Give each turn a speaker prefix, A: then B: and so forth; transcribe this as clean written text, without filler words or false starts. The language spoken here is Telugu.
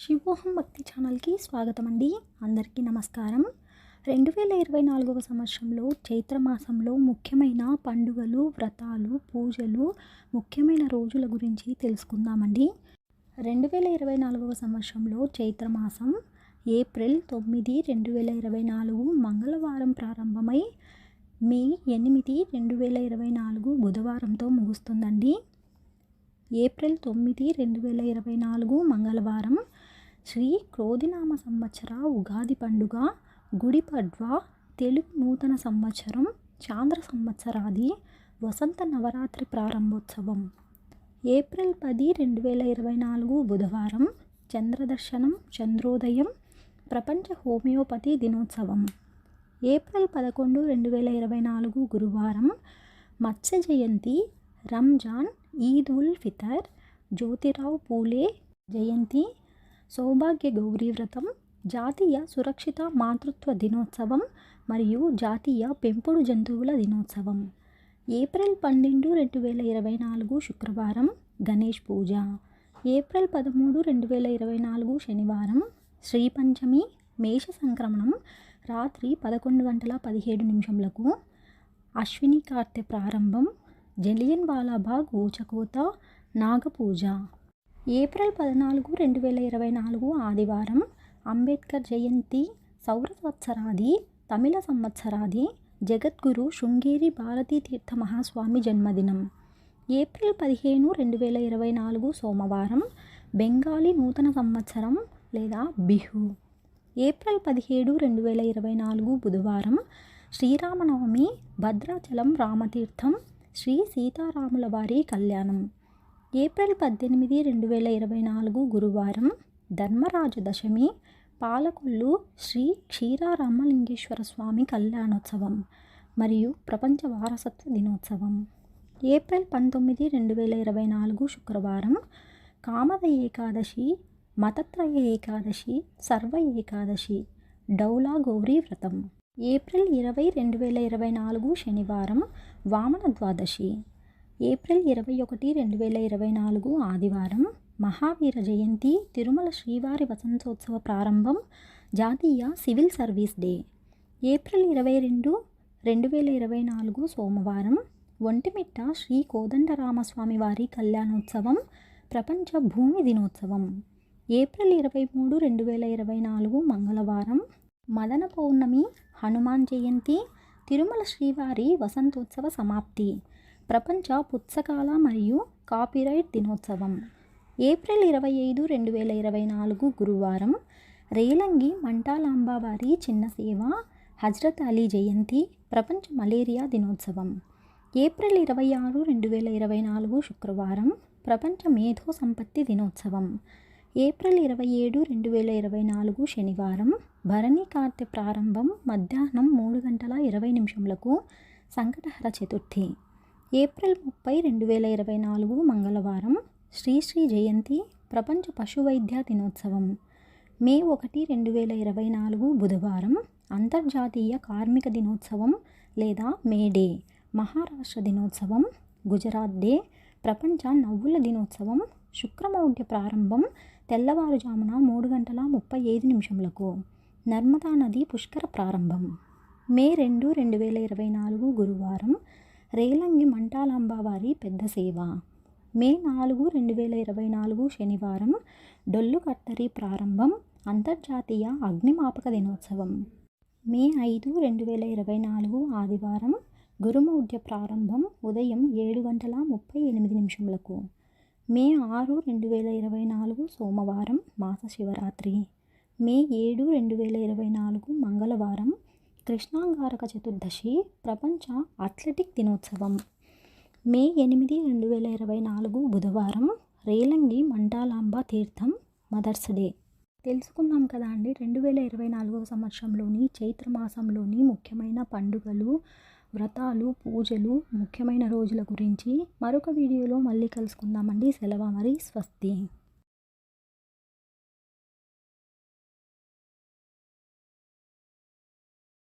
A: శివోహం భక్తి ఛానల్కి స్వాగతం అండి. అందరికీ నమస్కారం. 2024వ సంవత్సరంలో చైత్రమాసంలో ముఖ్యమైన పండుగలు, వ్రతాలు, పూజలు, ముఖ్యమైన రోజుల గురించి తెలుసుకుందామండి. 2024వ సంవత్సరంలో చైత్రమాసం ఏప్రిల్ 9, 2024 మంగళవారం ప్రారంభమై మే 8, 2024 బుధవారంతో ముగుస్తుందండి. ఏప్రిల్ 9, 2024 మంగళవారం శ్రీ క్రోధినామ సంవత్సర ఉగాది పండుగ, గుడి పడ్వా, తెలుగు నూతన సంవత్సరం, చాంద్ర సంవత్సరాది వసంత నవరాత్రి ప్రారంభోత్సవం. ఏప్రిల్ 10, 2024 బుధవారం చంద్రదర్శనం, చంద్రోదయం, ప్రపంచ హోమియోపతి దినోత్సవం. ఏప్రిల్ 11, 2024 గురువారం మత్స్య జయంతి, రంజాన్, ఈద్ ఉల్ ఫితర్, జ్యోతిరావు పూలే జయంతి, సౌభాగ్య గౌరీ వ్రతం, జాతీయ సురక్షిత మాతృత్వ దినోత్సవం మరియు జాతీయ పెంపుడు జంతువుల దినోత్సవం. ఏప్రిల్ 12, 2024 శుక్రవారం గణేష్ పూజ. ఏప్రిల్ 13, 2024 శనివారం శ్రీ పంచమి, మేష సంక్రమణం రాత్రి 11:17 అశ్విని కార్తె ప్రారంభం, జలియన్ వాలాబాగ్ ఊచకోత, నాగపూజ. ఏప్రిల్ 14, 2024 ఆదివారం అంబేద్కర్ జయంతి, సౌర సంవత్సరాది, తమిళ సంవత్సరాది, జగద్గురు శృంగేరి భారతీ తీర్థ మహాస్వామి జన్మదినం. ఏప్రిల్ 15, 2024 సోమవారం బెంగాలీ నూతన సంవత్సరం లేదా బిహు. ఏప్రిల్ 17, 2024 బుధవారం శ్రీరామనవమి, భద్రాచలం రామతీర్థం, శ్రీ సీతారాముల వారి కళ్యాణం. ఏప్రిల్ 18, 2024 గురువారం ధర్మరాజ దశమి, పాలకొల్లు శ్రీ క్షీరారామలింగేశ్వర స్వామి కళ్యాణోత్సవం మరియు ప్రపంచ వారసత్వ దినోత్సవం. ఏప్రిల్ 19, 2024 శుక్రవారం కామద ఏకాదశి, మతత్రయ ఏకాదశి, సర్వ ఏకాదశి, డౌలా గౌరీ వ్రతం. ఏప్రిల్ 20, 2024 శనివారం వామన ద్వాదశి. ఏప్రిల్ 21, 2024 ఆదివారం మహావీర జయంతి, తిరుమల శ్రీవారి వసంతోత్సవ ప్రారంభం, జాతీయ సివిల్ సర్వీస్ డే. ఏప్రిల్ 22, 2024 సోమవారం ఒంటిమిట్ట శ్రీ కోదండరామస్వామి వారి కళ్యాణోత్సవం, ప్రపంచ భూమి దినోత్సవం. ఏప్రిల్ 23, 2024 మంగళవారం మదన పౌర్ణమి, హనుమాన్ జయంతి, తిరుమల శ్రీవారి వసంతోత్సవ సమాప్తి, ప్రపంచ పుస్తకాల మరియు కాపీరైట్ దినోత్సవం. ఏప్రిల్ 25, 2024 గురువారం రేలంగి మంటాలాంబావారి చిన్న సేవ, హజ్రత్ అలీ జయంతి, ప్రపంచ మలేరియా దినోత్సవం. ఏప్రిల్ 26, 2024 శుక్రవారం ప్రపంచ మేధో సంపత్తి దినోత్సవం. ఏప్రిల్ 27, 2024 శనివారం భరణి కార్తె ప్రారంభం, మధ్యాహ్నం 3:20 సంకటహర చతుర్థి. ఏప్రిల్ 30, 2024 మంగళవారం శ్రీ జయంతి, ప్రపంచ పశు వైద్య దినోత్సవం. మే 1, 2024 బుధవారం అంతర్జాతీయ కార్మిక దినోత్సవం లేదా మే డే, మహారాష్ట్ర దినోత్సవం, గుజరాత్ డే, ప్రపంచ నవ్వుల దినోత్సవం. శుక్రమౌఢ్య ప్రారంభం తెల్లవారుజామున 3:35 నర్మదా నది పుష్కర ప్రారంభం. మే 2, 2024 గురువారం రేలంగి మంటాలాంబావారి పెద్ద సేవ. మే 4, 2024 శనివారం డొల్లు కట్టరి ప్రారంభం, అంతర్జాతీయ అగ్నిమాపక దినోత్సవం. మే 5, 2024 ఆదివారం గురుమౌఢ్య ప్రారంభం, ఉదయం 7:38 మే 6, 2024 సోమవారం మాస శివరాత్రి. మే 7, 2024 మంగళవారం కృష్ణాంగారక చతుర్దశి, ప్రపంచ అథ్లెటిక్ దినోత్సవం. మే 8, 2024 బుధవారం రేలంగి మంటాలాంబ తీర్థం మదర్స్ డే. తెలుసుకున్నాం కదా అండి 2024వ సంవత్సరంలోని చైత్రమాసంలోని ముఖ్యమైన పండుగలు, వ్రతాలు, పూజలు, ముఖ్యమైన రోజుల గురించి. మరొక వీడియోలో మళ్ళీ కలుసుకుందామండి. సెలవు మరి, స్వస్తి.